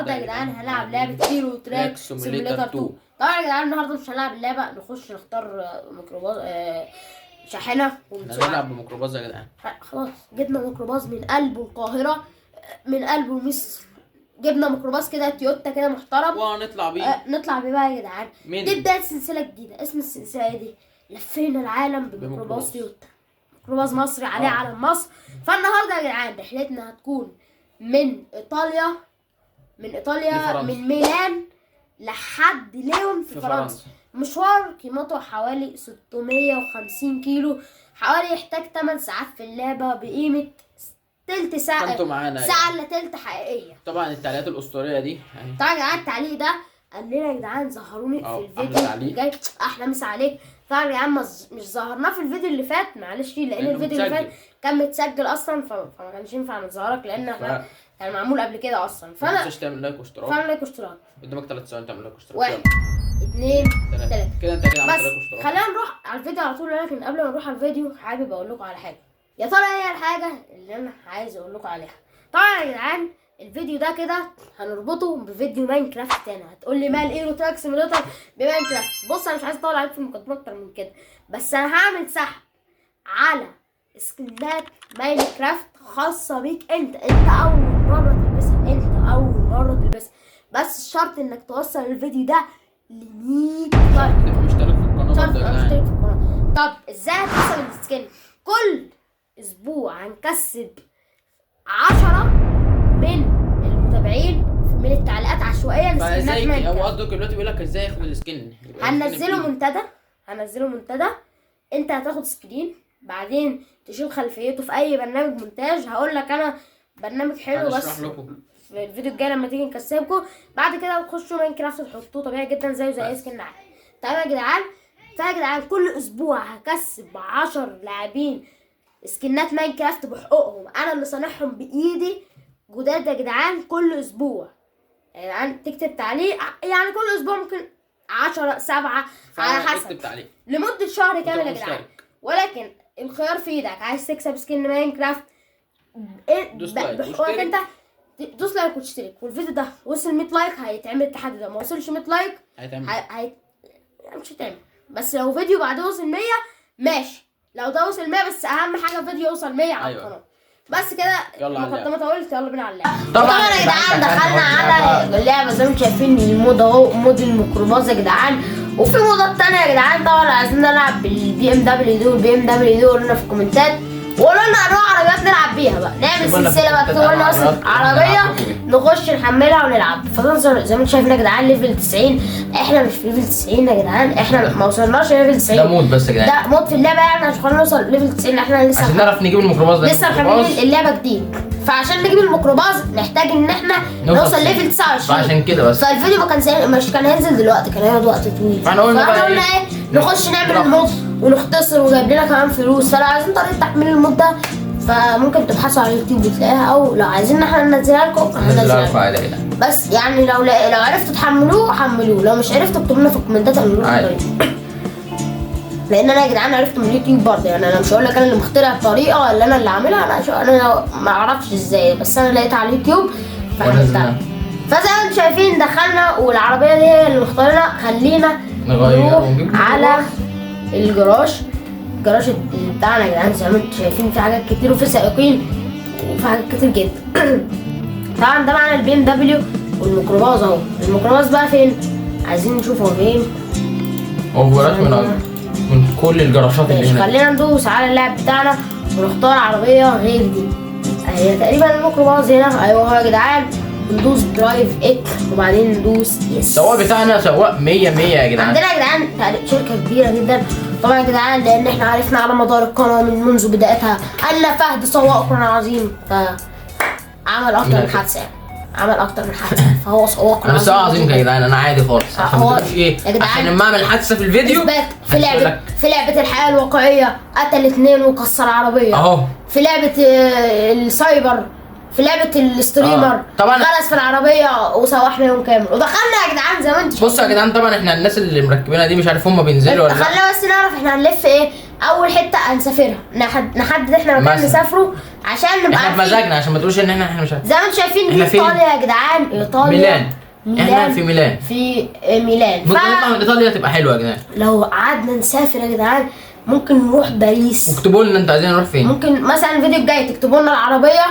النهارده يا جدعان هنلعب لعبه ايرو تراك سيميليتر 2. طبعا يا جدعان النهارده مش هنلعب اللعبه، نخش نختار ميكروباص شاحنه هنلعب بميكروباص يا جدعان. خلاص جبنا ميكروباص من قلب القاهره، من قلب مصر. جبنا ميكروباص كده تويوتا كده محترم وهنطلع بيه. نطلع بيه بقى يا جدعان. دي بدايه سلسله جديده. اسم السلسله ايه دي؟ لفينا العالم بميكروباص تويوتا، ميكروباص مصري عليه علم مصر. فالنهارده يا جدعان رحلتنا هتكون من ايطاليا من ميلان لحد ليون في فرنسا. مشوار قيمته حوالي 650 كيلو، حوالي يحتاج 8 ساعات في اللعبه بقيمه تلت ساعه، ساعه الا تلت حقيقيه. طبعا التعليقات الاسطوريه دي يعني. طبعا يا جدعان التعليق ده قال لنا يا جدعان ظهروني في الفيديو اللي جاي. احلى مسا عليك. طبعا يا جدعان مش ظهرناه في الفيديو اللي فات، معلش لان الفيديو اللي فات كان متسجل اصلا، فما كانش ينفع نظهرك لان احنا كان معمول قبل كده اصلا. فانا ما تنساش تعمل لايك واشتراك. فعلا لايك واشتراك. قدامك 3 ثواني تعمل لايك واشتراك. 1 2 3 كده انت كده عملت لايك بس. واشتراك. خلينا نروح على الفيديو على طول، لكن قبل ما نروح على الفيديو حابب اقول لكم على حاجه. يا ترى ايه الحاجه اللي انا عايز اقول لكم عليها؟ طبعا يا جدعان الفيديو ده كده هنربطه بفيديو ماينكرافت تاني. هتقول لي مال ايرو تراك سيميليتر بماينكرافت؟ بص انا مش عايز اطول عليك في المقدمه اكتر من كده، بس انا هعمل سحب على سكنات ماينكرافت خاصه بيك انت اول مره تلبسها، بس الشرط انك توصل الفيديو ده ل 100 لايك. تبقى مشترك في القناه برضه يا جدعان. طب ازاي هتوصل السكن؟ كل اسبوع هنكسب 10 من المتابعين من التعليقات عشوائيا. فازاي هو قصدك دلوقتي بيقول لك ازاي ياخد السكن؟ هنزله منتدى. انت هتاخد سكرين، بعدين تشوف خلفيته في اي برنامج مونتاج. هقول لك انا برنامج حلو بس في الفيديو الجاي لما تيجي نكسبكم. بعد كده تخشوا ماينكرافت تحطوه طبيعي جدا زي اي سكن عادي. تمام يا جدعان؟ فيا جدعان كل اسبوع هكسب 10 لاعبين سكنات ماينكرافت بحقوقهم، انا اللي صانعهم بايدي جداد يا جدعان. كل اسبوع يا جدعان تكتب تعليق، يعني كل اسبوع ممكن 10 7 على حسب، لمده شهر كامل يا جدعان. ولكن الخيار في ايدك. عايز تكسب سكن ماينكرافت بحقوقك انت، دوس لايك واشترك. والفيديو ده وصل 100 لايك هيتعمل التحدي ده، ما وصلش 100 لايك مش هيتعمل. بس لو فيديو بعده وصل 100 ماشي، لو ده وصل 100 بس اهم حاجه فيديو يوصل 100 على القناه. بس كده مقدمه طولت، يلا بينا على اللعبه. طبعا يا جدعان دخلنا على اللعبه زي ما انتم شايفين. المود اهو مود الميكروباص يا جدعان، وفي مودات تانية يا جدعان. طبعا عايزين نلعب بالبي ام دبليو دول. البي ام دبليو دول قولوا لنا في الكومنتات، وقولوا لنا انواع عربيات نلعب بيها بقى. نعمل سلسله بقى، تقولوا لنا اصلا عربيه نخش نحملها ونلعب. فننظر زي ما انتم شايفين يا جدعان ليفل 90. احنا مش في ليفل 90 يا جدعان، احنا ما وصلناش ليفل 90. ده مود بس يا جدعان، ده مود في اللعبه يعني عشان نوصل ليفل 90. احنا لسه عشان نعرف نجيب الميكروباص ده، لسه محملين اللعبه جديد. فعشان نجيب الميكروباص محتاج ان احنا نوصل ليفل 29. عشان كده بس فالفيديو ما كان مش كان هينزل دلوقتي، كان هيقعد وقت طويل. فاحنا قلنا ايه نخش نعمل المود ونختصر وجايب لنا كمان فلوس. فلو عايزين طريقه تحميل المود ده فممكن تبحثوا على اليوتيوب بتلاقيها، او لو عايزين احنا ننزلها لكم هننزلها لكم. بس يعني لو عرفتوا تحملوه حملوه، لو مش عرفتوا اكتبوا لنا في الكومنتات اقول لكم الطريقه. لان انا يا جدعان عرفت من اليوتيوب برضه، يعني انا مش هقول لك انا اللي مخترع الطريقه ولا انا اللي عاملها. انا ما اعرفش ازاي، بس انا لقيتها على اليوتيوب فعملتها. فزي ما انتم شايفين دخلنا والعربيه دي هي اللي مختارينها. خلينا نروح على الجراج بتاعنا يا جدعان. زي ما انتم شايفين في حاجات كتير وفي سائقين وفي حاجات كتير جدا. طبعا ده معانا البي ام دبليو والميكروباص اهو. الميكروباص بقى فين؟ عايزين نشوف هو فين. اوفرات من كل الجراشات اللي هنا. خلينا ندوس على اللعب بتاعنا ونختار عربيه غير دي. هي تقريبا الميكروباص هنا. ايوه هو يا جدعان. ندوس درايف اك وبعدين ندوس يس. السواق بتاعنا سواق 100 يا جدعان. عندنا يا جدعان شركه كبيره جدا طبعا يا جدعان، لان احنا عرفنا على مدار القناه منذ بدايتها ان فهد سواق قناه عظيم. فعمل اكتر من حادثه، عمل اكتر من حادثه، فهو سواق. انا سواق عظيم يا جدعان، انا عادي خالص. عشان ايه؟ عشان لما اعمل حادثه في الفيديو في لعبه الحياه الواقعيه قتل 2 وكسر عربيه اهو. في لعبه السايبر، في لعبه الستريمر طبعا غلس في العربيه وسوحنا يوم كامل ودخلنا يا جدعان زي ما انتم بصوا يا جدعان. طبعا احنا الناس اللي مركبينها دي مش عارف هم بينزلوا ولا لا. خلينا بس نعرف احنا هنلف ايه. اول حته هنسافرها، نحدد احنا مكان نسافره. عشان نبقى احنا بمزاجنا، عشان ما تقولوش ان احنا مش زي ما انتم شايفين دي ايطاليا يا جدعان. ايطاليا ميلان. احنا في ميلان. في ميلان. ممكن نطلع من ايطاليا تبقى حلوه يا جدعان. لو قعدنا نسافر يا جدعان ممكن نروح باريس. اكتبوا لنا انتوا عايزين نروح فين. ممكن مثلا الفيديو الجاي تكتبوا لنا العربيه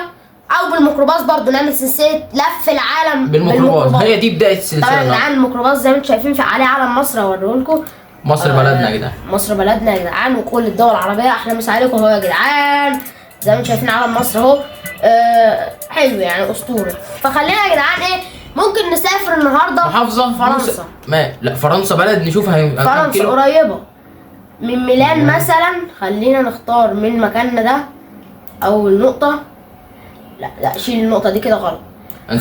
او بالميكروباص، برضه نعمل سلسله لف العالم بالميكروباص. هي دي بدايه السلسله. طبعا يا جدعان الميكروباص زي ما انتم شايفين في عليه علم مصر، هوريهولكم. مصر بلدنا يا جدعان. مصر بلدنا يا جدعان، وكل الدول العربيه. احلى مسا عليكم اهو يا جدعان، زي ما انتم شايفين علم مصر اهو. حلو يعني اسطوري. فخلينا يا جدعان ايه، ممكن نسافر النهارده محافظه فرنسا. لا فرنسا بلد نشوفها. فرنسا قريبه من ميلان مثلا. خلينا نختار من مكاننا ده اول نقطه. لا شيل النقطه دي كده غلط.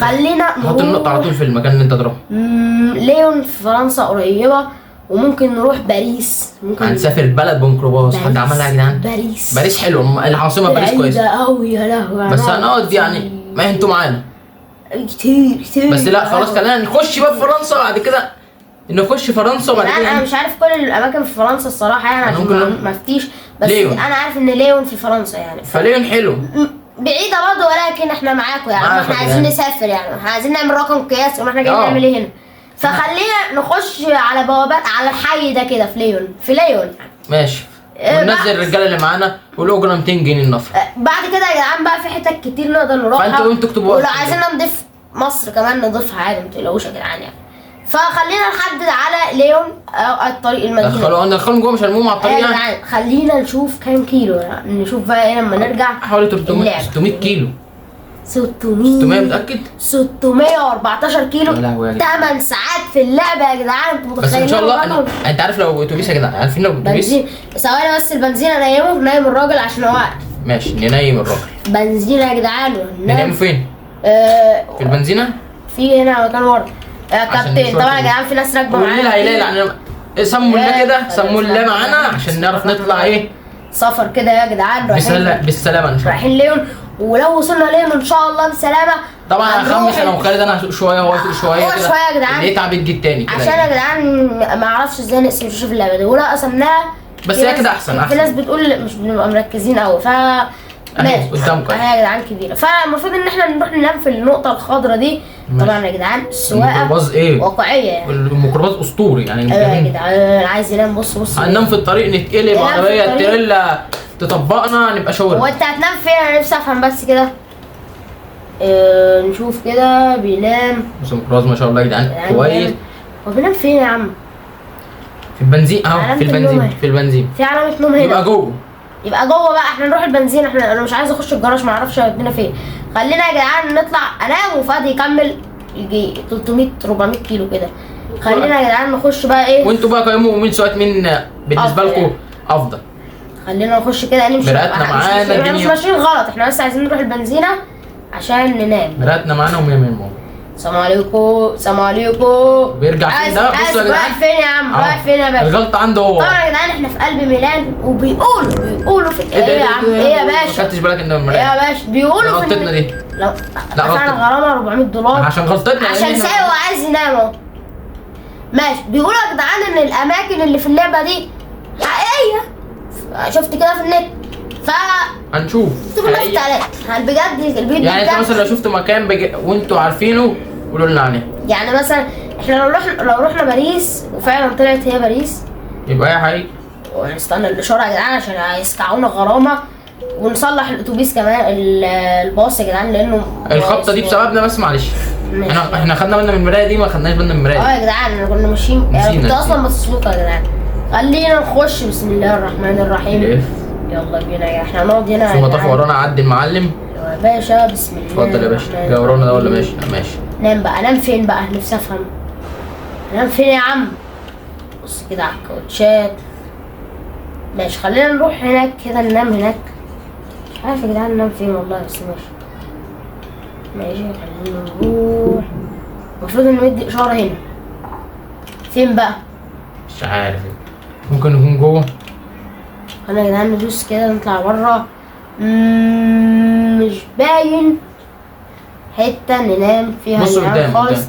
خلينا نحط النقطه على طول في المكان اللي انت تروح. ليون في فرنسا قريبه، وممكن نروح باريس. ممكن هنسافر بلد بميكروباص. حد عملها يا جدعان؟ باريس حلوه، العاصمه باريس كويسه. بعيدة قوي يا لهوي. بس هنقعد يعني ما انتوا معانا كتير بس لا خلاص خلينا نخش بقى فرنسا وبعد كده نخش فرنسا وبعد كده. انا مش عارف كل الاماكن في فرنسا الصراحه يعني، عشان ما افتيش. بس ليون. انا عارف ان ليون في فرنسا يعني. فليون حلو. بعيده برضه، ولكن احنا معاكم يعني. احنا عايزين نسافر يعني، احنا عايزين نعمل رقم قياسي. واحنا جايين نعمل ايه هنا؟ فخلينا نخش على بوابات على الحي ده كده في ليون. ماشي. وننزل الرجاله اللي معانا والاجره 200 جنيه النفر. بعد كده يا جدعان بقى في حتت كتير نقدر نروحها. فانتوا اكتبوا. ولو عايزين نضيف مصر كمان نضيفها عادي، ما تقلقوش يا جدعان يعني. فخلينا نحدد على ليون الطريق المدينه. ندخلهم جوه مش هنموم على الطريق يا جدعان. خلينا نشوف كام كيلو يعني. نشوف بقى ايه لما نرجع. حوالي 600 كيلو. 600 متاكد؟ 614 كيلو. 8 ساعات في اللعبه يا جدعان. انتوا متخيلين؟ بس ان شاء الله انت عارف لو اتوبيس يا جدعان، عارفين لو اتوبيس بنزين. ثواني بس البنزين نايم الراجل عشان هو واقف. ماشي ننيم الراجل. بنزين يا جدعان. ننيمه فين؟ في البنزينه؟ في هنا مكان ورا. كابتن طبعا يا جدعان في ناس راكبه معانا. والليل هيلاقي يعني سموا الله كده، سموا الله معانا عشان نعرف نطلع ايه سفر كده يا جدعان. بالسلامه ان شاء الله. رايحين ليون، ولو وصلنا ليون ان شاء الله بسلامه. طبعا هنخمس انا وخالد، انا هسوق شويه وهو يسوق شويه كده. شويه يا جدعان. اللي يتعب يجي التاني كده. عشان يا جدعان ما اعرفش ازاي نقسم في اللعبه دي، ولا قسمناها. بس هي كده احسن. في ناس بتقول مش بنبقى مركزين قوي. ماشي قدامكم يا جدعان كبيره. فالمفروض ان احنا نروح ننام في النقطه الخضراء دي. طبعا يا جدعان السواقه واقعيه يعني. الميكروباص اسطوري يعني. يا جدعان عايز ينام. بص هننام في الطريق، نتقلب عربيه التريلا تطبقنا نبقى شاور. هو انت هتنام فين؟ انا نفسي افهم بس كده. نشوف كده. بينام بس الميكروباص ما شاء الله يا جدعان كويس. هو بينام فين يا عم؟ في البنزين اهو. في البنزين في علامه نوم هنا. يبقى جوه بقى. احنا نروح البنزين. انا مش عايز اخش الجراج، ما اعرفش هيودينا فين. خلينا يا جدعان نطلع انام وفادي يكمل يجي 300 400 كيلو كده. خلينا يا جدعان نخش بقى ايه. وانتوا بقى قيموا مين سواقة مين بالنسبه لكم افضل. خلينا نخش كده نمشي. مراتنا معانا الدنيا. احنا مش ماشيين غلط، احنا بس عايزين نروح البنزينه عشان ننام. مراتنا معانا ومية من الموضوع. السلام عليكم. السلام عليكم. بيرجع فين ده؟ بصوا يا جدعان. رايح فين يا عم؟ رايح فين يا باشا؟ الغلطه عنده هو. طبعا يا جدعان احنا في قلب ميلان، وبيقولوا في ايه يا عم؟ ايه يا باشا؟ ما خدتش بالك ان ايه يا باشا؟ بيقولوا في غلطتنا دي. لا غلطتنا. غرامه 400 دولار عشان غلطتنا. عشان سايق وعايز ينام اهو. ماشي. بيقولوا يا جدعان ان الاماكن اللي في اللعبه دي حقيقيه. شفت كده في النت. هنشوف. هل بجد الفيديو يعني انت مثلا لو شفت مكان وانتوا عارفينه قولوا لنا عليه. يعني مثلا احنا لو رحنا باريس وفعلا طلعت هي باريس يبقى هي حقيقي. ونستنى الاشاره يا جدعان عشان هيسكعونا غرامه. ونصلح الاتوبيس كمان الباص يا جدعان لانه الخبطه دي بسببنا. بس معلش احنا خدنا بالنا من المرايه دي، ما خدناش بالنا من المرايه دي. يا جدعان احنا كنا ماشيين يعني. كنت اصلا مسلوقه يا جدعان. خلينا نخش. بسم الله الرحمن الرحيم. يلا بينا يا احنا هنقعد هنا. ثم طاف ورانا عدي المعلم يا باشا. بسم الله. اتفضل يا باشا. جاي ورانا ده ولا ماشي؟ ماشي. نام بقى. نام فين بقى؟ نفسي افهم. نام فين يا عم؟ بص كده على الكاوتشات. ماشي. خلينا نروح هناك كده ننام هناك. مش عارف يا جدعان ننام فين والله، بس ماشي. خلينا نروح. المفروض انه يدي اشاره هنا. فين بقى؟ مش عارف. ممكن نكون جوه. خلينا يا جدعان ندوس كده نطلع بره. مش باين حته ننام فيها. بص قدام خالص.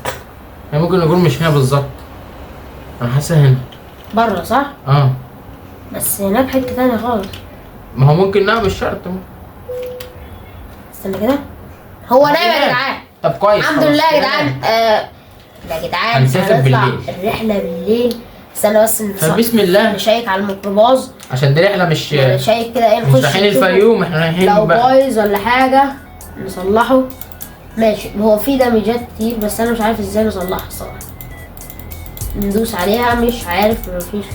يعني ممكن نكون مش هنا بالظبط. انا حاسه هنا بره صح؟ بس هناك حته تانية خالص. ما هو ممكن. لا مش شرط. استنى كده، هو نايم يا جدعان. طب كويس الحمد لله يا جدعان. يا جدعان هنسافر بالليل، الرحله بالليل. استنى بس بسم الله نشيك على الميكروباص عشان دي رحله مش نشيك كده، ايه مش رايحين الفيوم، احنا رايحين لو بايظ ولا حاجه نصلحه. ماشي، هو في دمجات كتير بس انا مش عارف ازاي نصلحها الصراحه. ندوس عليها، مش عارف، مفيش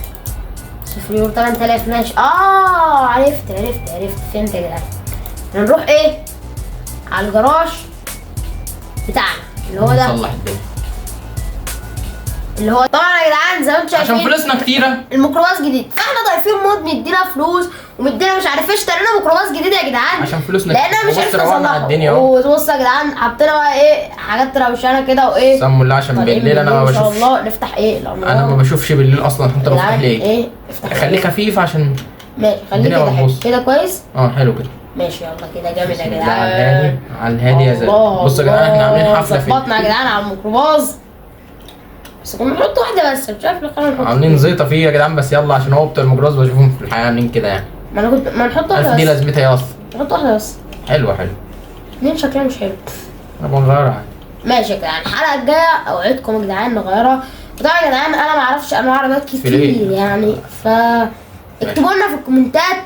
0 8000. ماشي، عرفت فهمت يا جدعان. هنروح ايه على الجراج بتاعنا اللي هو ده، نصلح الدنيا اللي هو طبعا يا جدعان زي ما انتم شايفين عشان فلوسنا كتيره. الميكروباص جديد، فاحنا ضايفين مود مدينا فلوس ومدينا مش عارف ايش، اشترينا ميكروباص جديد يا جدعان عشان فلوسنا لان مش عارف روقنا الدنيا اهو. وبصوا يا جدعان حطينا بقى ايه حاجات روشانه كده وايه. سموا الله عشان بالليل انا ما ان شاء بشوفش. الله نفتح ايه الانوار. انا ما بشوفش بالليل اصلا، انت يا بفتح جدعان ليه؟ ايه افتح خليه خفيف عشان ماشي، خليه الدنيا كده حلو. بتبص. كده كويس. حلو كده. ماشي يلا كده جامد يا بسم الله جدعان. على الهادي، على الهادي يا زلمه. الله، بصوا يا جدعان احنا عاملين الله، حفله في ظبطنا يا جدعان على الميكروباص، بس كنا نحط واحده بس مش عارف ليه خلينا نحط عاملين زيطه فيه يا جدعان، بس يلا عشان هو بتوع الميكروباص بشوفهم في الحياه عاملين كده يعني. ما انا كنت ما نحط عارف واحده دي بس، لازمتها ايه اصلا؟ نحط واحده بس. حلوه اتنين شكلها مش حلو. انا بنغيرها عادي. ماشي يا جدعان، الحلقه الجايه اوعدكم يا جدعان نغيرها. وطبعا يا جدعان انا ما اعرفش انواع عربيات كتير يعني، اكتبوا لنا في الكومنتات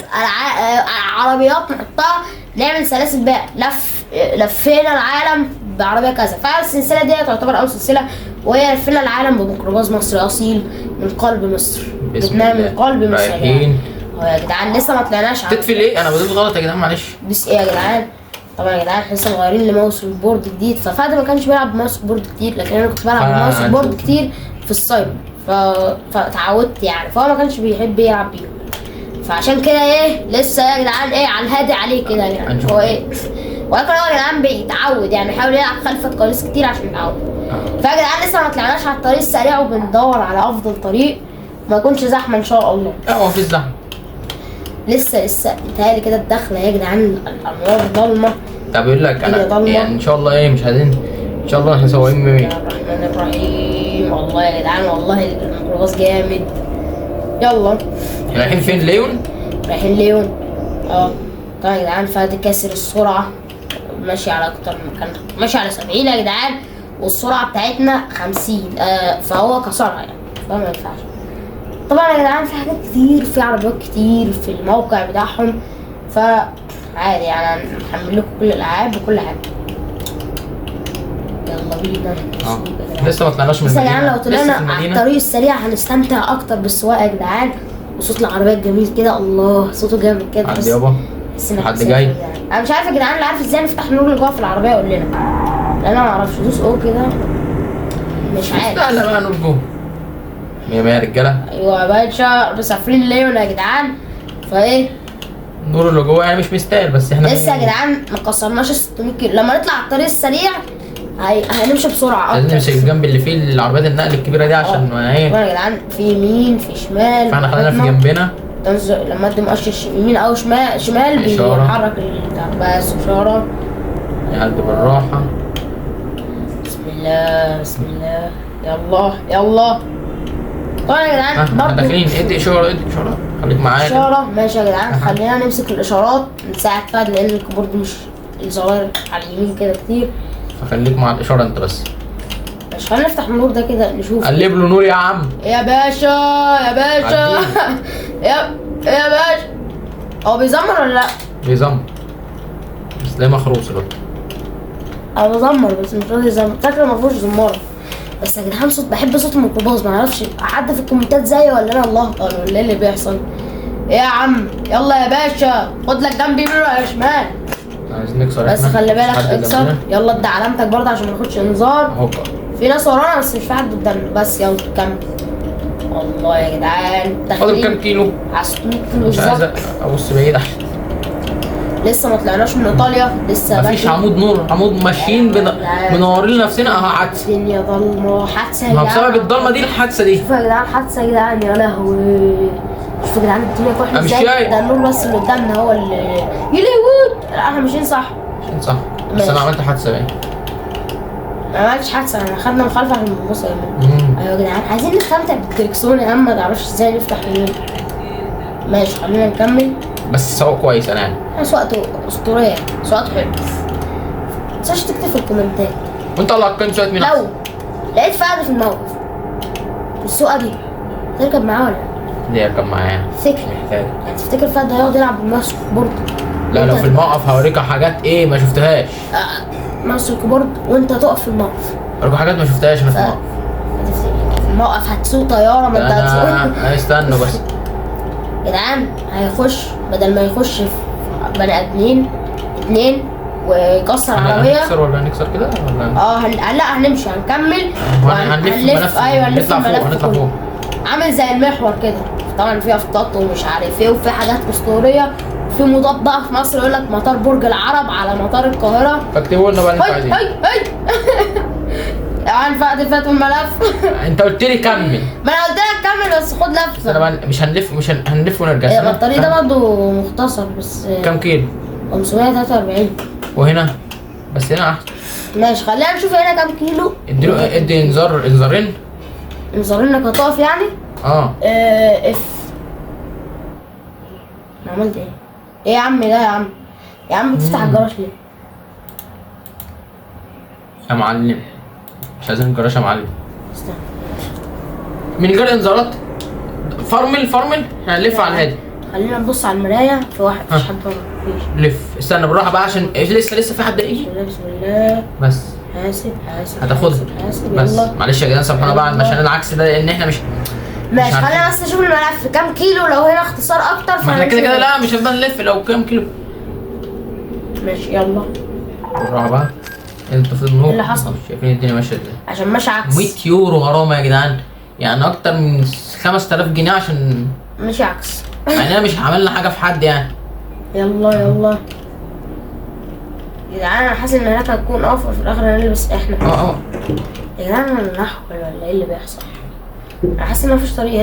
عربيات نحطها، نعمل سلاسل بقى لفينا العالم بعربيه كذا. فالسلسله دي تعتبر اول سلسله، وهي لفينا العالم بميكروباص مصري اصيل من قلب مصر، جبناه من قلب مصر يعني. يا جدعان لسه ما طلعناش تقفل ايه؟ انا بدوس غلط يا جدعان معلش. بس ايه يا جدعان، طبعا يا جدعان احنا لسه مغيرين لماوس بورد جديد، ففادي ما كانش بيلعب بماوس بورد كتير، لكن انا كنت بلعب بماوس بورد كتير في السايبر، فتعودت يعني، فهو ما كانش بيحب يلعب بيه، فعشان كده ايه لسه يا جدعان ايه على الهادي عليه كده يعني. هو ايه ولكن هو يا جدعان بيتعود يعني، بيحاول يلعب خلف الكواليس كتير عشان يتعود. فيا جدعان لسه ما طلعناش على الطريق السريع، وبندور على افضل طريق ما يكونش زحمه ان شاء الله. هو في الزحمه لسه متهيألي كده الدخله يا جدعان الانوار ضلمه. طب يقول لك انا يعني ان شاء الله ايه مش عايزين ان شاء الله احنا سواقين بسم الله الرحمن الرحيم. والله يا جدعان والله الميكروباص جامد. يلا رايحين فين؟ ليون؟ رايحين ليون. طبعا يا جدعان فادي كاسر السرعه، ماشي على اكتر كان ماشي على 70 يا جدعان، والسرعه بتاعتنا 50، فهو كسرها يعني، فما ينفعش. طبعا يا جدعان في حاجات كتير، في عربيات كتير في الموقع بتاعهم، فعادي يعني هنحمل لكم كل الالعاب وكل حاجه. يلا بينا. لسه ما طلعناش من المدينه يا جدعان، لو طلعنا على الطريق السريع هنستمتع اكتر بالسواقه يا جدعان، وصوت العربيات جميل كده، الله صوته جامد كده. حد يابا حد جاي؟ انا مش عارف يا جدعان، اللي عارف ازاي نفتح النور اللي جوه في العربيه يقول لنا، لان انا ما اعرفش. دوس كده مش عارف. لا بقى نور جوه. مية يا رجاله. ايوه يا باشا، مسافرين ليون يا جدعان، فايه النور اللي جوه يعني مش مستاهل، بس احنا لسه يا جدعان ما كسرناش 600 كيلو. لما نطلع على الطريق السريع هنمشي بسرعه اكتر. لازم نمشي الجنب اللي فيه العربيات النقل الكبيره دي عشان ايه. يا جدعان في يمين في شمال، فاحنا خلينا في جنبنا. لما ادي مؤشر يمين او شمال بيحرك البتاع، بس اشاره. قلب بالراحه. بسم الله يلا. طبعا يا جدعان برضه داخلين. ادي اشاره خليك معايا. اشاره ماشي يا جدعان. خلينا نمسك الاشارات نساعد فهد، لان الكيبورد مش الزراير على اليمين كده كتير، فخليك مع الاشاره انت بس. مش خلينا نفتح النور ده كده نشوف. قلب له نور يا عم. يا باشا يا باشا، هو بيزمر ولا لا؟ بيزمر بس ليه مخروص الوقت. انا بزمر بس مش راضي يزمر، فاكر ما فيهوش زماره. بس يا جدعان بحب صوت الميكروباص، ما اعرفش حد في الكومنتات زيي ولا انا الله اعلم ولا ايه اللي بيحصل. ايه يا عم يلا يا باشا، خد لك جنب يمين ولا شمال. عايزين نكسر بس خلي بالك اكسر. يلا ادي علامتك برضه عشان ما ناخدش انذار. اهو في ناس ورانا بس مش في حد قدامنا. بس يلا كمل. والله يا جدعان فاضل كام كيلو؟ على 600 كيلو مش عايز ابص بعيد عشان لسه ما طلعناش من ايطاليا، لسه مفيش عمود ماشيين منورين نفسنا اهو. حادثه الدنيا ضلمه، حادثه يا ما جدعان. بسبب الضلمه دي الحادثه دي. شوفوا يا جدعان حادثه يا جدعان، يا لهوي. شوفوا يا جدعان الدنيا كحل ازاي، ده النور بس اللي قدامنا هو اللي يلهوت. لا احنا ماشيين صح بس انا عملت حادثه باين. ما عملتش حادثه، انا خدنا مخالفه عشان نبص يمين. ايوه يا جدعان عايزين نستمتع بالدركسون يا عم، ما تعرفش ازاي نفتح يمين. ماشي خلينا نكمل. بس سواق كويس انا يعني. سواقته اسطوريه، سواقته حلو. تنساش تكتب في الكومنتات. وانت الله كام شويه مين لو لقيت فهد في الموقف السوقه دي تركب معاه ولا ليه يركب معايا؟ تفتكر يعني تفتكر فهد هيقعد يلعب بالماسك بورد؟ لا لو في الموقف هوريك حاجات ايه ما شفتهاش. ماسك بورد وانت تقف في الموقف. هوريك حاجات ما شفتهاش انا في الموقف. في الموقف هتسوق طياره ما انت هتسوق. استنوا بس يا جدعان هيخش بدل ما يخش في بني ادمين اتنين ويكسر عربيه. هنكسر ولا هنكسر كده ولا لا هنمشي هنكمل هنلف. ايوه هنلف هنطلع فوق عامل زي المحور كده. طبعا فيها خطط ومش عارف ايه وفي حاجات اسطوريه. في مضاد بقى في مصر يقول لك مطار برج العرب على مطار القاهره. فاكتبوا لنا بقى اللي انتوا عايزينه. هي يعني فهد فات الملف. انت قلت لي كمل. ما انا قلت لك كمل بس خد لفه. انا مش هنلف ونرجع. الطريق ده برضه مختصر بس. كام كيلو؟ 543. وهنا بس هنا احسن. ماشي خلينا نشوف هنا كام كيلو. ادي انذارين. انذارين انك هتقف يعني؟ اف. انا عملت ايه؟ ايه يا عم ده يا عم بتفتح الجراج ليه؟ يا معلم مش عايزين الجراج يا معلم. استنى من غير انذارات. فرمل هنلف على الهادي. خلينا نبص على المرايه في واحد مفيش حد بره. مفيش. لف استنى بالراحه بقى عشان لسه في حد يجي. بسم الله. بس حاسب هتاخدها بس يلا. معلش يا جدعان سامحونا بقى عشان العكس ده لان احنا مش ماشي خلينا بس نشوف الملف كام كيلو. لو هنا اختصار اكتر ما احنا كده لا مش هنفضل نلف لو كام كيلو. ماشي يلا بالراحه بقى. انتوا في النور اللي حصل؟ شايفين الدنيا ماشيه ازاي؟ عشان ماشي عكس. 100 يورو غرامه يا جدعان يعني اكتر من 5000 جنيه عشان ماشي عكس. يعني انا مش عملنا حاجه في حد يعني. يلا يا جدعان انا حاسس ان هناك هتكون اوفر في الاخر هنلبس احنا. يا جدعان انا نحو ولا ايه اللي بيحصل؟ انا حاسس ان مفيش طريق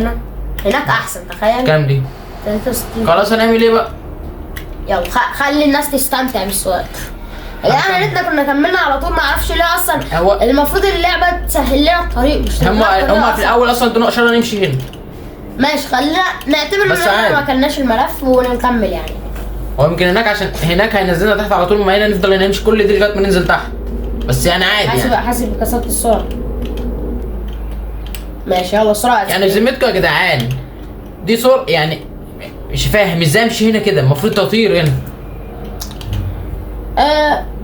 هناك احسن. تخيل كام دي؟ 63. خلاص هنعمل ايه بقى؟ يلا خلي الناس تستمتع بالسؤال. يا جدعان يا ريتنا كنا كملنا على طول. ما اعرفش ليه اصلا المفروض اللعبه تسهل لنا الطريق مش هم في الاول اصلا ادونا اشاره نمشي هنا. ماشي خلينا نعتبر ان احنا ما كلناش الملف ونكمل يعني. هو يمكن هناك عشان هناك هينزلنا تحت على طول. ما هنا نفضل نمشي كل دي لغايه ما ننزل تحت بس يعني عادي حاسب بكثافه السرعه. ماشي يلا السرعه يعني بذمتكم يا جدعان دي صور يعني مش فاهم ازاي امشي هنا كده. المفروض تطير هنا.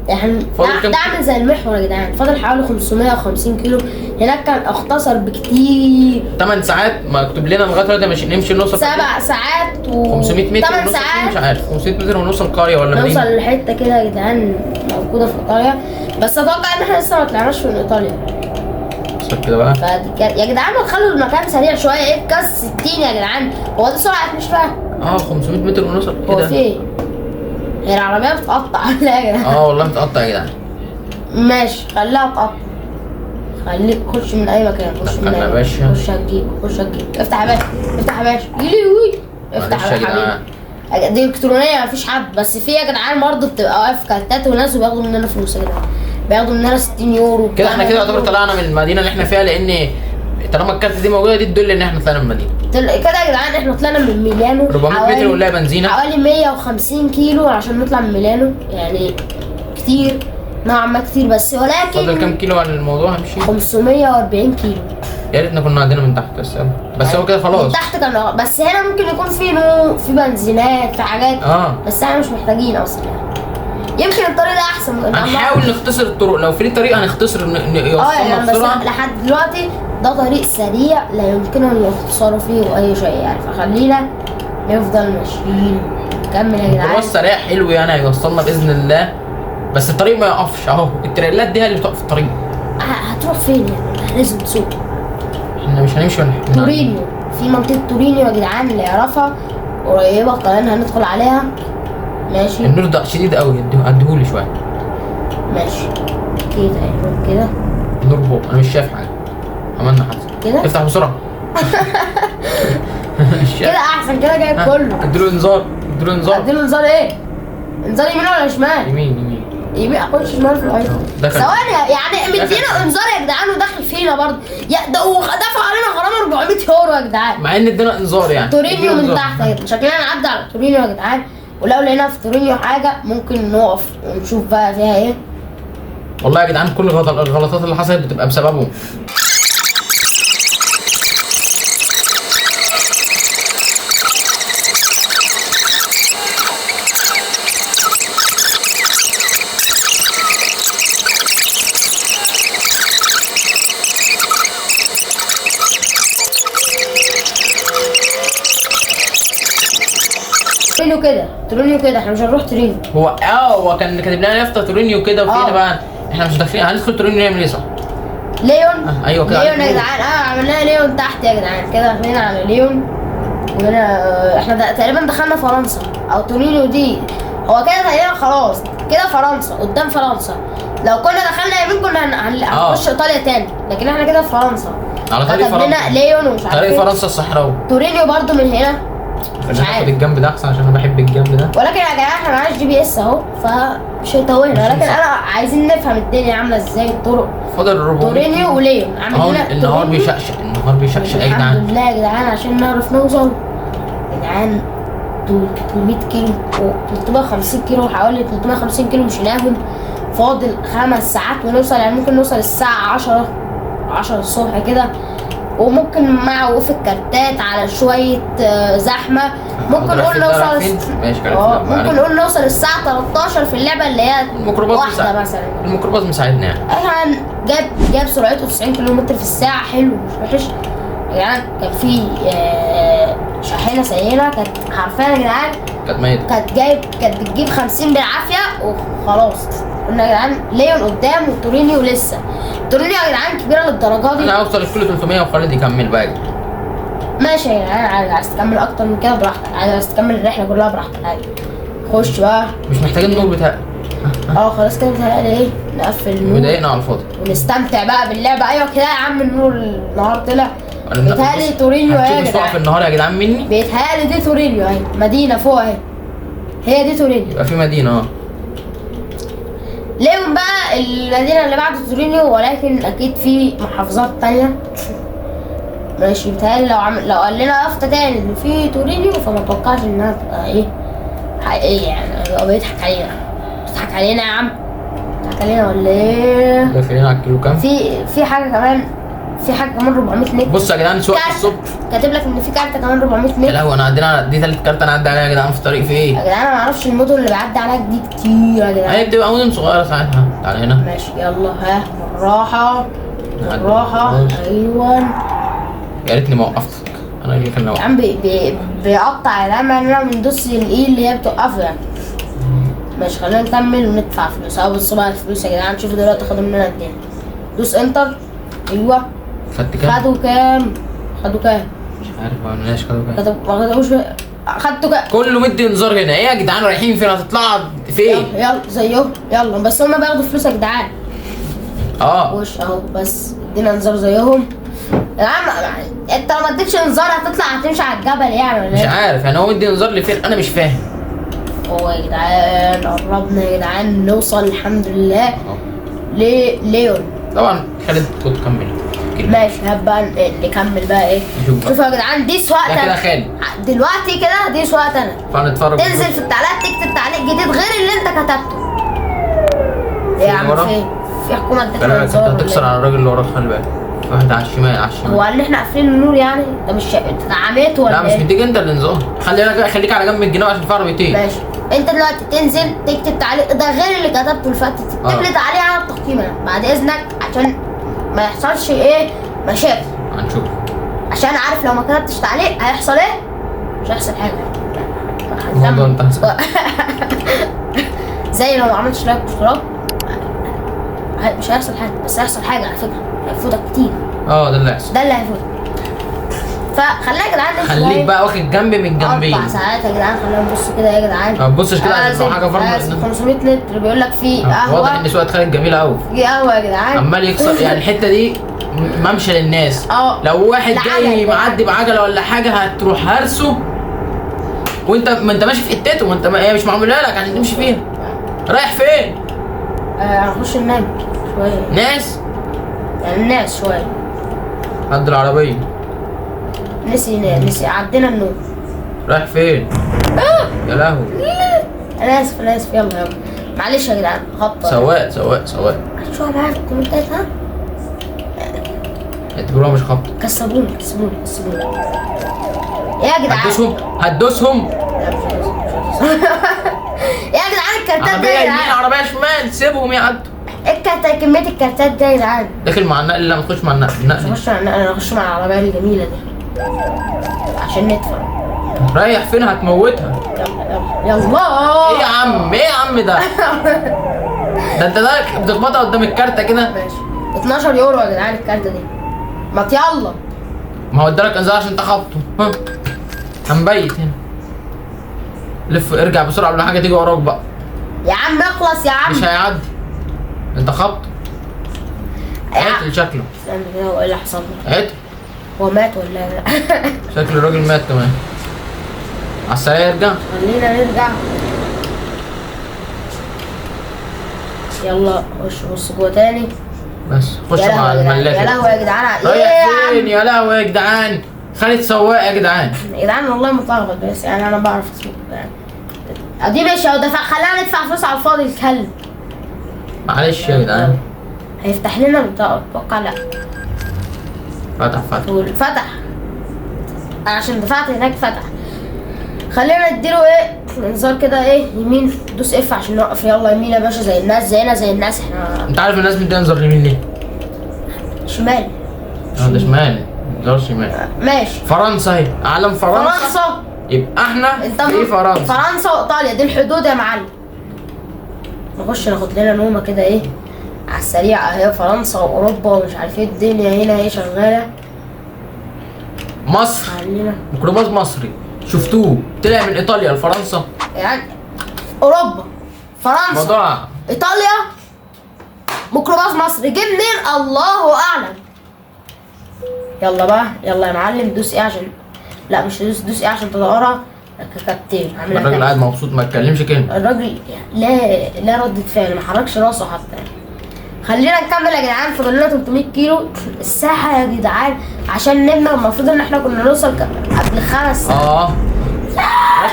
يعني ده عامل زي المحور يا جدعان. فاضل حوالي 550 كيلو. هناك كان اختصر بكتير. 8 ساعات مكتوب لنا لغايه دلوقتي مش نمشي نوصل 7 ساعات 500 متر 8 ساعات مش عارف 500 متر ونوصل قريه ولا مدينه. نوصل لحته كده يا جدعان موجوده في ايطاليا. بس اتوقع ان احنا لسه ما طلعناش من ايطاليا. بس كده بقى يا جدعان ما تخلوا المكان سريع شويه. ايه كاس 60 يا جدعان؟ هو دي سرعه مش فاهم. 500 متر ونوصل ايه ده؟ هو في هي العربيه بتقطع ولا يا جدعان؟ والله بتقطع يا جدعان. ماشي خليها تقطع. خليك خش من اي مكان. خش من اي مكان. خش هتجيب. افتح يا باشا افتح يا حبيبي. دي الكترونيه مفيش حد. بس في يا جدعان برضه بتبقى واقف كارتات وناس وبياخدوا مننا فلوس يا جدعان. بياخدوا مننا 60 يورو كده. احنا كده يعتبر طلعنا من المدينه اللي احنا فيها لان طالما الكارت دي موجوده دي تدل ان احنا طلعنا من المدينه. كده يا جدعان احنا طلعنا من ميلانو 400 متر ونلاقي بنزينه حوالي 150 كيلو عشان نطلع من ميلانو. يعني كتير نوعا ما كتير بس ولكن فاضل كام كيلو على الموضوع همشي؟ 540 كيلو. يا ريتنا كنا عندنا من تحت بس هو كده خلاص. من تحت كان بس هنا ممكن يكون في بنزينات في حاجات. بس احنا مش محتاجين اصلا. يمكن الطريق ده احسن. هنحاول نختصر الطرق. لو في طريق هنختصر يعني بسرعه. بس لحد دلوقتي ده طريق سريع لا يمكننا ان يختصروا فيه اي شيء يعني. فخلينا نفضل ماشيين. نكمل يا جدعان. الباص سريع حلو يعني هيوصلنا باذن الله. بس الطريق ما يقفش اهو. التريلات دي هي اللي بتقف في الطريق. هتروح فين يعني؟ لازم تسوق. احنا مش هنمشي ولا تورينيو. في منطقه تورينيو يا جدعان اللي يعرفها قريبه قلنا هندخل عليها. ماشي. النور ده شديد قوي اديهولي شويه. ماشي كده ايوه كده. النور فوق انا مش شايف حاجه. عملنا حادثه كده. افتح بسرعه. كده احسن. كده جايب كله. اديله انذار. اديله انذار ايه؟ انذار يمين ولا شمال؟ يمين. اخش شمال في العيش. ثواني يعني مدينا انذار يا جدعان وداخل فينا برضه. ده ودفعوا علينا غرامه 400 يورو يا جدعان. مع ان ادينا انذار يعني. تورينيو من تحت اهي. شكلنا نعدي على تورينيو يا جدعان. ولو لقينا في تورينيو حاجه ممكن نقف ونشوف بقى فيها ايه. والله يا جدعان كل الغلطات اللي حصلت بتبقى بسببهم. تورينيو كده احنا مش هنروح تورينيو. هو كان كاتب لنا يافطه تورينيو كده، وفينا بقى احنا مش داخلين. هندخل تورينيو نعمل ايه صح؟ ليون. ايوه كده ليون يا جدعان. عملنا ليون تحت يا جدعان كده، هنا على ليون وهنا احنا تقريبا دخلنا فرنسا او تورينيو دي. هو كده تقريبا خلاص كده فرنسا قدام فرنسا. لو كنا دخلنا يمين كنا هنخش ايطاليا تاني، لكن احنا كده في فرنسا على طريق فرنسا. ليون ومش عارف طريق فرنسا الصحراوي. تورينيو برضو من هنا. مش عارف الجنب ده احسن عشان انا بحب الجنب ده. ولكن يا جماعه احنا معاش GPS اهو فمش هيتوهنا، ولكن انا عايزين نفهم الدنيا عامله ازاي الطرق. فاضل 400 تورينيو وليون عاملين النهار بيشقشق يا جدعان. الحمد لله يا جدعان عشان نعرف نوصل يا جدعان 300 كيلو و 350 كيلو، حوالي 350 كيلو مشيناهم. فاضل 5 ساعات ونوصل، يعني ممكن نوصل الساعه 10 الصبح كده. وممكن مع وقوف الكارتات على شويه زحمه ممكن نقول نوصل ممكن نقول نوصل الساعه 13 في اللعبه اللي هي واحده مثلا. الميكروباص مساعدنا يعني. احنا جاب سرعته 90 كيلومتر في الساعه، حلو مش وحش. يعني كان في شاحنه سيئه كانت حرفيا يا جدعان كانت ميته، كانت بتجيب 50 بالعافيه وخلاص. قلنا يا جدعان ليون قدام وتورينيو لسه. تورينيو يا جدعان كبيره للدرجه دي. انا هوصل الكيلو 300 وخالد يكمل بقى. ماشي يا جدعان، عايز تكمل اكتر من كده براحتك، عايز تكمل الرحله كلها براحتك عادي. خش بقى. مش محتاجين النور بتاعي. خلاص كده بتهيألي ايه نقفل النور مضايقنا على الفاضي ونستمتع بقى باللعبه. ايوه كده يا عم النور النهار طلع. بيتهيألي تورينيو يا جدعان. في النهار يا جدعان مني. بيتهيألي دي تورينيو اهي، مدينه فوق اهي، هي دي تورينيو. يبقى في مدينه ليون بقى المدينه اللي بعد تورينيو، ولكن اكيد في محافظات تانية. ماشي بيتهيألي لو قال لنا يافطة تاني ان في تورينيو فما اتوقعش انها تبقى ايه حقيقيه، يعني هو بيضحك علينا. بيضحك علينا يا عم، بيضحك علينا ولا ايه؟ داخلين على الكيلو كام؟ في حاجه كمان 400 متر. بص يا جدعان سواق الصبح كاتب لك ان في كارته كمان 400 متر. يا لهوي انا عدينا دي ثالث كارته انا عدى عليها يا جدعان في الطريق. في ايه؟ يا جدعان انا ما اعرفش المدن اللي بعدي عليها دي كتير يا جدعان. هي بتبقى مدن صغيره ساعتها. تعالى هنا ماشي يلا ها بالراحه بالراحه. ايوه يا ريتني ما وقفتك، انا اللي كان يا عم. بيقطع يا جدعان، انا بندوس الاي اللي هي بتوقفه يعني. ماشي خلينا نكمل وندفع فلوس. بصوا بقى الفلوس يا جدعان، شوفوا دلوقتي خدوا مننا قد ايه. دوس انتر. ايوه خدت كام؟ خدوا كام؟ مش عارف ما قلناش خدوا كام. ما خدوش. خدتوا كام؟ كله مدي انذار هنا. ايه يا جدعان رايحين فين؟ هتطلعوا فين؟ يلا زيهم يلا، بس هما بياخدوا فلوس يا جدعان. وش اهو بس ادينا انذار زيهم يا عم. انت لو ما اديتش انذار هتطلع هتمشي على الجبل يعني ولا مش عارف يعني هو مدي انذار لفين؟ انا مش فاهم. يا جدعان قربنا يا جدعان نوصل الحمد لله ليون. طبعا خالد كنت كمل. ماشي هات بقى نكمل بقى ايه. شوفوا يا جدعان دي سواقتي كده خالد دلوقتي كده، دي سواقتي انا. فنتفرج. تنزل في التعليقات تكتب تعليق جديد غير اللي انت كتبته. ايه يا عم فين؟ في حكومه ادتنا انذار. انت هتكسر على الراجل اللي وراك خلي بالك. واحد على الشمال هو قال لي احنا قافلين النور يعني؟ ده مش انت عميت ولا لا مش مديك انت الانذار. خليك على جنب الجناح عشان في عربيتين. ماشي انت دلوقتي تنزل تكتب تعليق ده غير اللي كتبته اللي فات، تكتب لي تعليق على التقييم بعد اذنك عشان ما يحصلش ايه مشاكل. هنشوف عشان عارف لو ما كتبتش تعليق هيحصل ايه؟ مش هيحصل حاجه. الموضوع انتهى زي لو ما عملتش لايك واشتراك مش هيحصل حاجه، بس هيحصل حاجه على فكره هيفوتك كتير. ده اللي هيحصل، ده اللي هيفوتك. فخلينا يا جدعان خليك بقى واخد جنب من الجنبين 4 ساعات يا جدعان. خلينا نبص كده يا جدعان. ما تبصش كده عشان حاجه فرق 500 لتر بيقول لك في قهوه. واضح ان سواقة خالد جميله قوي. في قهوه يا جدعان عمال يكسر يعني الحته دي ممشى للناس. لو واحد جاي معدي بعجله ولا حاجه هتروح هرسه ما انت ماشي في حتته، وانت هي مش معموله لك عشان تمشي فيها. رايح فين؟ هنخش ننام شويه. ناس يعني الناس شويه قد العربيه. نسي عدينا النور. رايح فين؟ يا لهوي انا اسف يلا معلش يا جدعان. خبطه سواق شويه معايا في الكومنتات ها. اعتبروها مش خبط. كسبوني يا جدعان. هتدوسهم لا مش هدوس. يا جدعان الكارتات عربية دي يا يمين جدعان. عربية شمال سيبهم يعدوا. الكارتات كمية الكارتات دي يا جدعان. داخل مع النقل. لا ما تخش مع النقل. مش هخش مع انا هخش مع العربية الجميلة دي عشان ندفع. رايح فين؟ هتموتها. يلا ايه يا عم ده؟ ده انت بتخبطها قدام الكارتة كده. ماشي 12 يورو يا جدعان الكارتة دي. ما يلا. ما هو ادالك انذار عشان تخبطه. ها هنبيت هنا. لف ارجع بسرعة قبل ما حاجة تيجي وراك بقى. يا عم اخلص يا عم. مش هيعدي. انت خبطه. قتل شكله. استنى كده هو ايه اللي حصل له؟ قتل. هو مات ولا لا؟ شكل الراجل مات كمان. على السريع ارجع. خلينا نرجع. يلا خش بص جوه تاني. بس خش مع الملاك. يا لهوي يا جدعان. رايح فين يا لهوي يا جدعان؟ خالد سواق يا جدعان. يا جدعان والله متلخبط بس يعني انا بعرف اسوق يعني. ادي ماشي اهو دفع. خلينا ندفع فلوس على الفاضي الكلب. معلش يا جدعان. هيفتح لنا بطاقة اتوقع. لا فتح عشان دفعت هناك فتح. خلينا نديله ايه انذار كده ايه يمين. دوس اف عشان نوقف. يلا يمين يا باشا زي الناس زينا زي الناس احنا. انت عارف الناس بتدي انذار يمين ليه؟ شمال. ده شمال. انذار شمال. ماشي. فرنسا اهي. علم فرنسا. يبقى احنا في فرنسا وايطاليا دي الحدود يا معلم. نخش ناخد لنا نومه كده ايه على السريع اهي. فرنسا واوروبا ومش عارف ايه الدنيا هنا ايه شغاله. مصر. ميكروباص مصري شفتوه طلع من ايطاليا لفرنسا. يعني اوروبا فرنسا موضوع ايطاليا ميكروباص مصري جه منين الله اعلم. يلا بقى يلا يا معلم. دوس ايه عشان لا مش دوس ايه عشان تدورها كابتن. الراجل قاعد مبسوط ما اتكلمش كلمه. الراجل لا ردة فعل ما حركش راسه حتى. خلينا نكمل يا جدعان. فاضل لنا 300 كيلو الساحه يا جدعان عشان نبنى. المفروض ان احنا كنا نوصل قبل 5 ساعات.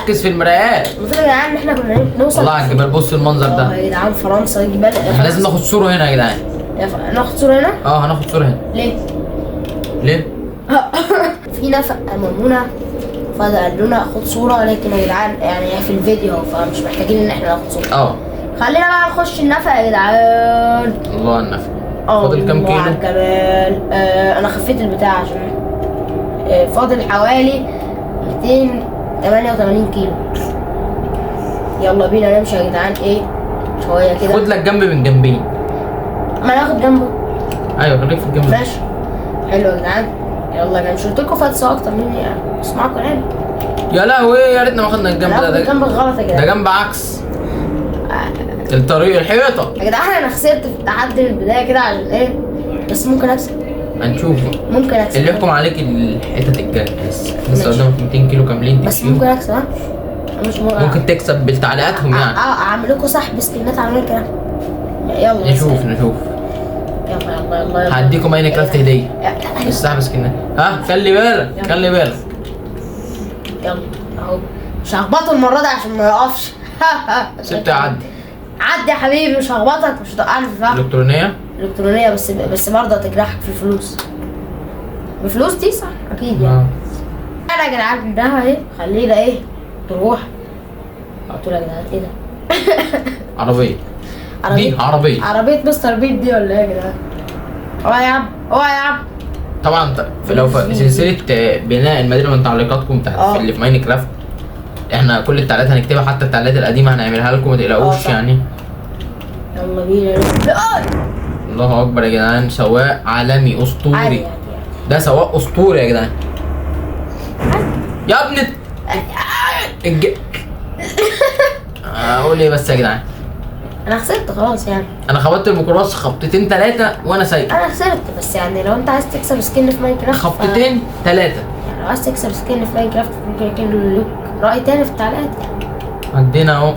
ركز في المرايات. المفروض يا جدعان ان احنا كنا نوصل. والله على الجبال. بص المنظر ده يا جدعان. فرنسا جبال. احنا لازم ناخد صوره هنا يا جدعان. ناخد صوره هنا. هناخد صوره هنا. ليه؟ في نفق امامنا فقال لنا خد صوره. لكن يا جدعان يعني في الفيديو فمش محتاجين ان احنا ناخد صوره. خلينا بقى نخش النفق يا جدعان. الله على النفق. فاضل كام كيلو؟ الله على الجمال. انا خفيت البتاع عشان فاضل حوالي 288 كيلو. يلا بينا نمشي يا جدعان ايه شويه كده. خد لك جنب من جنبين. ما ناخد جنبه. ايوه خليك في الجنب. ماشي حلو يا جدعان. يلا انا مش قلت لكم فاتسوا اكتر مني يعني. اسمعوا كلامي. يا لهوي يا ريتنا ما خدنا الجنب ده. الجنب غلط يا جدعان. ده جنب عكس الطريق الحيطه يا جدعان. انا خسرت في التحدي من البدايه كده عشان ايه بس ممكن اكسب. هنشوف. ممكن اكسب. اللي يحكم عليك الحتت الجايه لسه قدامك 200 كيلو كاملين. بس ممكن اكسب. ها مش ممكن تكسب بالتعليقاتهم يعني. اعمل لكم سحب سكنات على الكلام. يلا نشوف. يلا هديكم ماينكرافت هديه. السحب سكنات. خلي بالك. يلا اهو. مش هخبطه المره دي عشان ما يقفش. سبت عدي يا حبيبي. مش هخبطك. مش هتوقعني في الفخ. الكترونيه بس برضه هتجرحك في الفلوس. بفلوس دي صح اكيد يعني. انا يا جدعان ده اهي. خلينا ايه تروح. قلت له يا جدعان ايه ده؟ عربيه مستر بيت دي ولا ايه يا جدعان؟ اوعى يا عم. طبعا لو في سلسله بناء المدينه من تعليقاتكم بتاعت اللي في ماينكرافت احنا كل التعليقات هنكتبها. حتى التعليقات القديمه هنعملها لكم ما تقلقوش يعني. يلا بينا. الله اكبر يا جدعان. سواق عالمي اسطوري. ده سواق اسطوري يا جدعان. يا ابني اقول ايه بس يا جدعان. انا خسرت خلاص يعني. انا خبطت الميكروباص خبطتين 3 وانا سايق. انا خسرت بس يعني لو انت عايز تكسب سكن في ماينكرافت خبطتين 3 يعني. لو عايز تكسب سكن في ماينكرافت ممكن يكون لك راي تاني في التعليقات. عندنا اهو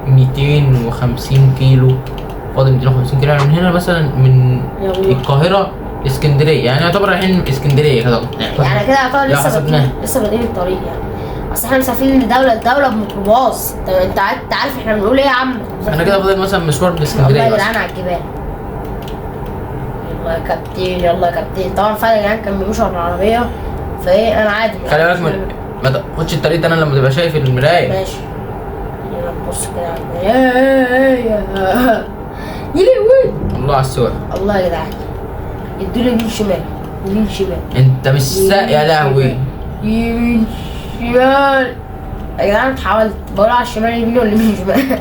250 كيلو. فاضل 250 كيلو من هنا مثلا من القاهره اسكندريه يعني. يعتبر رايحين اسكندريه كده يعني كده يعتبر لسه بادئين الطريق يعني. اصل احنا مسافرين من دوله لدوله بميكروباص. انت عارف احنا بنقول ايه يا عم؟ احنا كده فاضل مثلا مشوار لاسكندريه. والله يا جدعان على الجبال. يلا يا كابتن يلا يا كابتن. طبعا فعلا يا جدعان كان بيمشي على العربيه، فايه انا عادي خلي بالك ما تاخدش الطريق ده انا لما تبقى شايف المرايه. ماشي. خلينا نبص كده على المرايه. يا لهوي الله على السواقه. الله يا جدعان ادوا لي يمين شمال يمين شمال. انت مش ساق يا لهوي. يمين شمال يا جدعان. حاولت بقول على الشمال يمين ولا يمين شمال.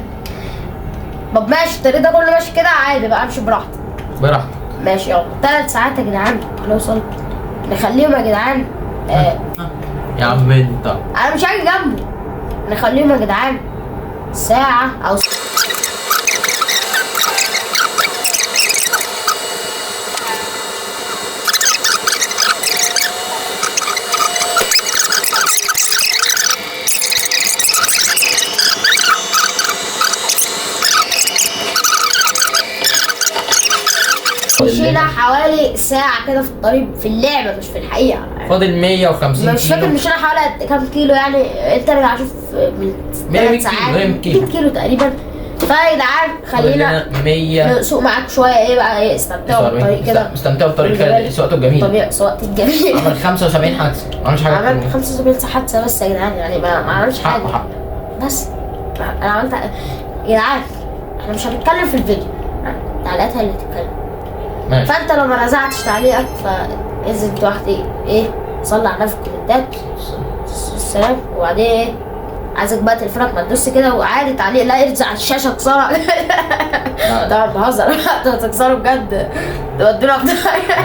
طب ماشي الطريق ده كله ماشي كده عادي بقى، امشي براحتي. براحتك. ماشي يلا 3 ساعات يا جدعان هنوصل. نخليهم يا جدعان يا عم انت انا مش هاجي جنبه. نخليهم يا جدعان ساعة او مشينا حوالي ساعة كده في الطريق في اللعبة مش في الحقيقة. فاضل 150 مش فاكر مشينا حوالي كام كيلو يعني. انت ارجع شوف من 3 ساعات 100 كيلو تقريبا. فيا جدعان خلينا 100 نسوق معاك شوية ايه بقى ايه استمتعوا بالطريق كده. استمتعوا بالطريق كده سواقته الجميلة. طبيعي سواقتي الجميلة. عمل 75 حادثة ما عملش حاجة. عملت 75 حادثة بس يا جدعان يعني ما عملش حاجة. حق بس انا عملت يا جدعان. احنا مش هنتكلم في الفيديو، تعليقاتها اللي هتتكلم. ماشي. فانت لو ما نزعتش تعليقك فانزل تحت ايه صلي على النبي في الكومنتات السلام. وبعدين ايه عايزك بقى تليفونك ما تدوس كده وعادي تعليق لا يرزع على الشاشه اكسرها. طبعا بهزر. تكسره بجد تودونا في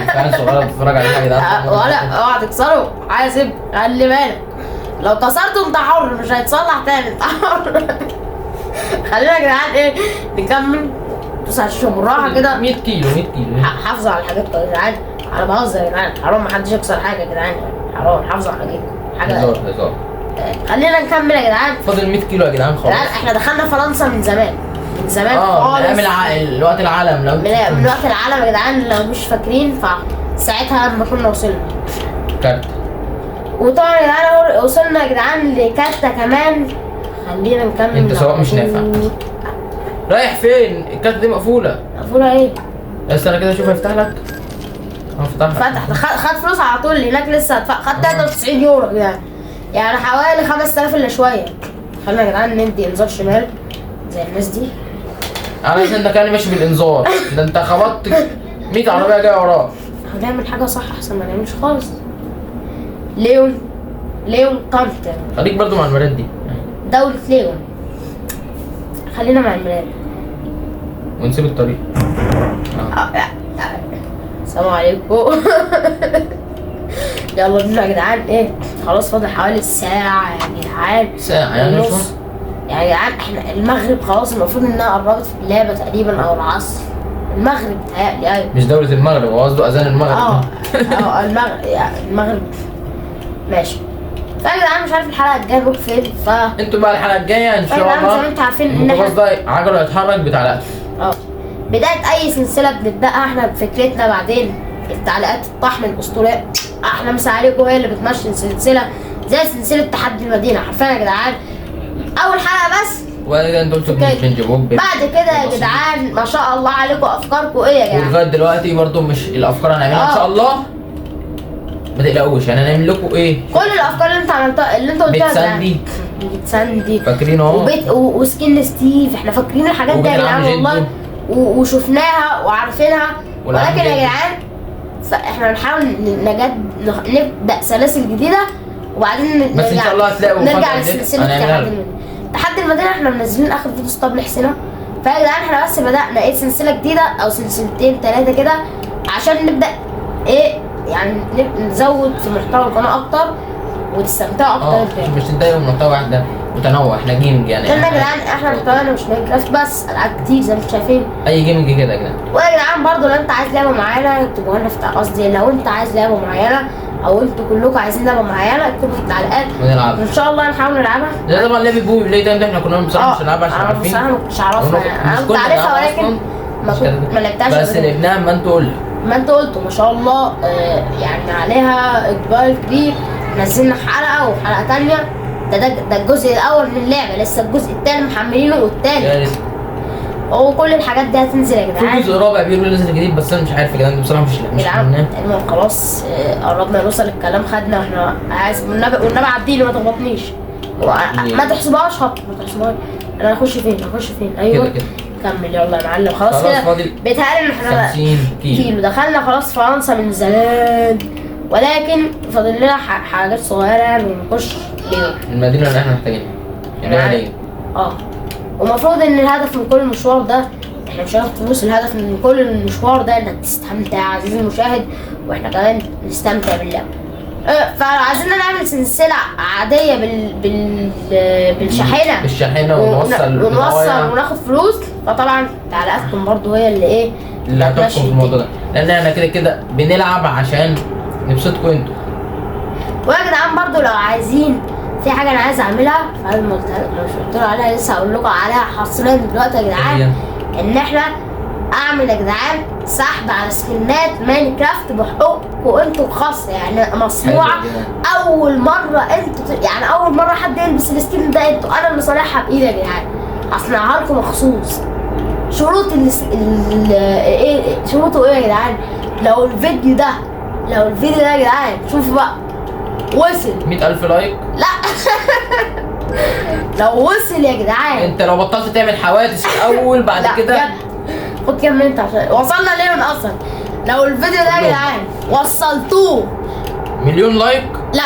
فعلا صغيره بتتفرج على حاجه ده ولا اوعى تكسره. حاسب خلي بالك لو كسرته انت حر مش هيتصلح تاني انت حر. خلينا يا جدعان ايه نكمل. دوس على الشاشه بالراحه كده. 100 كيلو 100 كيلو. حافظوا على الحاجات يا جدعان. انا بهزر يا جدعان حرام محدش يكسر حاجه يا جدعان. حرام حافظوا على حاجه هزار. خلينا نكمل يا جدعان. فاضل 100 كيلو يا جدعان خلاص. احنا دخلنا فرنسا من زمان خالص. من وقت العالم لو من وقت العالم يا جدعان لو مش فاكرين. فساعتها لما كنا وصلنا كارت. وطبعا يا جدعان وصلنا يا جدعان لكارتة كمان. خلينا نكمل. انت سواق مش نافع. رايح فين؟ الكارت دي مقفولة. مقفولة ايه؟ استنى كده اشوف هيفتح لك. فتح. خد فلوس على طول هناك لسه هدفع. خد 93 يورو يعني حوالي 5000 الا شوية. خلينا يا جدعان ندي انذار شمال زي الناس دي. عشان ده كان ماشي بالانذار. ده انت خبطت 100 عربية جاية وراك. هنعمل حاجة صح احسن ما نعملش خالص. ليون كارتر. خليك برضو مع المرايات دي. دولة ليون. خلينا مع المرايات ونسيب الطريق. السلام عليكم. يلا بينا يا جدعان ايه خلاص فاضل حوالي ساعة يا جدعان. ساعة يعني ونص. يا جدعان احنا المغرب خلاص المفروض انها قربت في اللعبة تقريبا او العصر. المغرب بتهيألي ايوه. مش دولة المغرب هو قصده اذان المغرب. المغرب ماشي. فيا جدعان مش عارف الحلقة الجاية نروح فين انتوا بقى الحلقة الجاية ان شاء الله. زي ما انتوا عارفين ان الميكروباص ده عجله يتحرك بتعلقته. بداية أي سلسلة بنبدأها احنا بفكرتنا بعدين التعليقات الطحن الأسطورية. أحلى مسا عليكم هي اللي بتمشي السلسلة زي سلسلة تحدي المدينة حرفيا يا جدعان. أول حلقة بس وبعد كده انتوا قلتوا بنتشنج بوب. بعد كده يا جدعان ما شاء الله عليكم أفكاركم إيه يا جدعان. ولغاية دلوقتي برضو مش الأفكار هنعملها إن شاء الله. ما تقلقوش يعني هنعمل لكم إيه؟ كل الأفكار اللي أنت عملتها اللي أنت قلتها بيت ساندي فاكرين أهو. وسكين ستيف احنا فاكرين الحاجات دي يا جدعان والله وشفناها وعارفينها. ولكن يا جدعان فاحنا بنحاول نبدا سلاسل جديده وبعدين بس ان شاء الله هتلاقوا نرجع لسلسله تحدي المدينه. احنا منزلين اخر فيديو اسطبل حسنا. فيا جدعان احنا بس بدانا ايه سلسله جديده او سلسلتين 3 كده عشان نبدا ايه يعني نزود في محتوى القناه اكتر وتستمتعوا اكتر. مش تتضايقوا من محتوى واحد ده متنوع. احنا جيمنج يعني. يا جدعان احنا محتوانا مش ماينكرافت بس العاب كتير زي ما انتم شايفين. اي جيمنج كده يا جدعان. ويا جدعان برضه لو انت عايز لعبه معينه اكتبوها لنا في قصدي لو انت عايز لعبه معينه او انتوا كلكم عايزين لعبه معينه اكتبوا في التعليقات ونلعب ان شاء الله نحاول نلعبها. ده طبعا لعبه بوي بلاي تايم ده احنا كنا بصراحه مش هنلعبها عشان عارفين. انا مش عارفها انا كنت عارفها ولكن ما لعبتهاش بس لعبناها ما انتوا قلتوا ما شاء الله. يعني عليها اقبال كبير. نزلنا حلقه وحلقه ثانيه. ده الجزء الاول من اللعبه لسه الجزء الثاني محملينه والثالث وكل الحاجات دي هتنزل يا في جدعان. جزء رابع بيقولوا نازل جديد بس انا مش عارف يا جدعان بصراحه مش يا جدعان تقريبا خلاص قربنا نوصل الكلام خدنا واحنا عايز والنبي عديني ما تغلطنيش. ما تحسبهاش خط ما تحسبهاش. انا هخش فين ايوه كده. كمل يلا يا معلم. خلاص كده بيتهيألي ان احنا 50 كيلو دخلنا خلاص فرنسا من زمان، ولكن فاضل لنا حاجات صغيره يعني ونخش ليون المدينه اللي احنا محتاجينها ليون. ومفروض ان الهدف من كل المشوار ده احنا مش هناخد فلوس. الهدف من كل المشوار ده انك تستمتع يا عزيزي المشاهد، واحنا كمان نستمتع باللعب. فعايزين نعمل سلسله عاديه بالشاحنه ونوصل وناخد فلوس. فطبعا تعليقاتكم برضو هي اللي هتحكم في الموضوع ده، لان احنا كده بنلعب عشان نبسطكم انتوا. ويا جدعان برضو لو عايزين في حاجه انا عايز اعملها فانا مش قلت له عليها لسه هقول لكم عليها حصريا دلوقتي يا جدعان. ان احنا اعمل يا جدعان سحب على سكنات ماينكرافت بحقوقكم انتوا الخاصه، يعني مصنوعه اول مره انتوا يعني اول مره حد يلبس السكن ده انتوا انا اللي صالحها بايدي يا جدعان. هصنعها لكم مخصوص. شروطه ايه يا جدعان؟ لو الفيديو ده يا جدعان شوفوا بقى وصل 100,000 لايك. لا لو وصل يا جدعان انت لو بطلت تعمل حوادث الاول بعد كده خد كام انت عشان وصلنا ليون اصلا. لو الفيديو ده يا جدعان وصلتوه 1,000,000 لايك، لا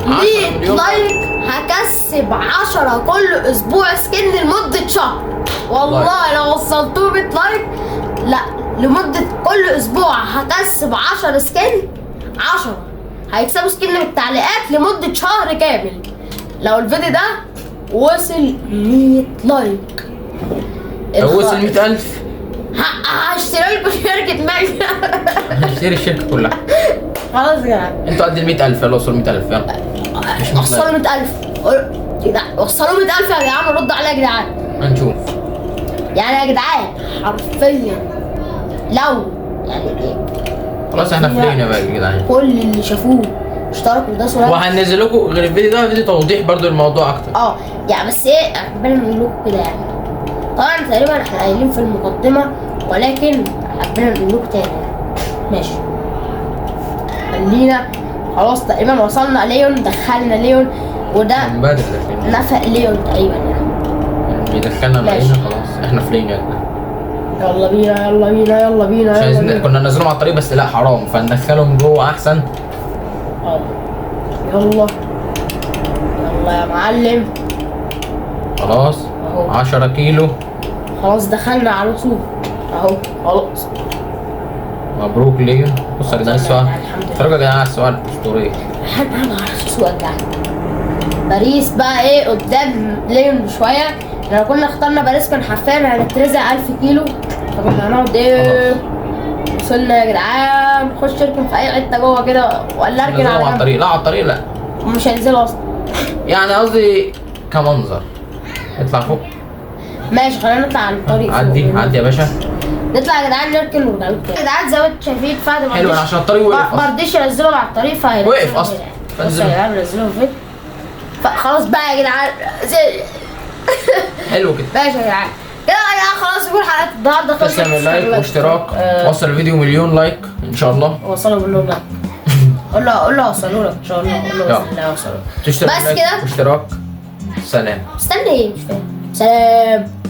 100 لايك هكسب 10 كل اسبوع سكن لمده شهر. والله لو وصلتوه 100 لايك لا لمده كل اسبوع هكسب 10 سكن. 10 هيكسبوا سكن من التعليقات لمده شهر كامل. لو الفيديو ده وصل 100 لايك، لو وصل 100,000 هشتري لكم شركة ماجد. هشتري الشركة كلها. خلاص يا جدعان انتوا قد ال 100,000 يلا وصلوا 100,000 يلا. وصلوا 100,000 وصلوا 100,000 يا جدعان رد عليا يا جدعان. هنشوف يعني يا جدعان حرفيا لو يعني خلاص احنا فلينا بقى يا جدعان. كل اللي شافوه اشتركوا ده صورة وهننزل لكم غير الفيديو ده فيديو توضيح برضو الموضوع اكتر. يعني بس حبينا نقول لكم كده يعني. طبعا تقريبا احنا قايلين في المقدمة ولكن حبينا نقول لكم تاني. ماشي خلينا خلاص تقريبا وصلنا ليون. دخلنا ليون وده من بدري ده نفق ليون تقريبا يعني بيدخلنا ملاقينا خلاص احنا فلينا يا جدعان. يلا بينا مش عايزين كنا ننزلهم على الطريق بس لا حرام فندخلهم جوه احسن. يلا يا معلم. خلاص 10 كيلو خلاص دخلنا على طول اهو. خلاص مبروك ليون. بصوا يا جدعان السؤال اتفرجوا يا جدعان على السؤال الاسطوري. انا ما اعرفش السؤال ده. باريس بقى قدام ليون بشويه. لو كنا اخترنا باريس كان حرفيا هنترزع 1000 كيلو. فكنا هنقعد وصلنا يا جدعان. نخش نركن في اي حته جوه كده ولا اركن على الطريق؟ لا على الطريق لا مش هينزلوا اصلا. يعني قصدي كمنظر اطلع فوق. ماشي خلينا نطلع على الطريق. عدي يا باشا. نطلع يا جدعان نركن ونرجع يا جدعان زي ما انتم شايفين. فهد حلو عشان الطريق وقف ما رضيش ينزلهم على الطريق وقف اصلا. بص يا جدعان نزلهم فين. فخلاص بقى يا جدعان حلو كده. ماشي يا جدعان كده يا جدعان خلاص يكون حلقة النهارده خلصت. تسلم اللايك واشتراك. وصل الفيديو 1,000,000 لايك ان شاء الله. وصلوا بالله لايك. قول له وصلوا لك ان شاء الله. قول له وصلوا. تشترك بس كده واشتراك. سلام. استنى ايه مش فاهم. سلام.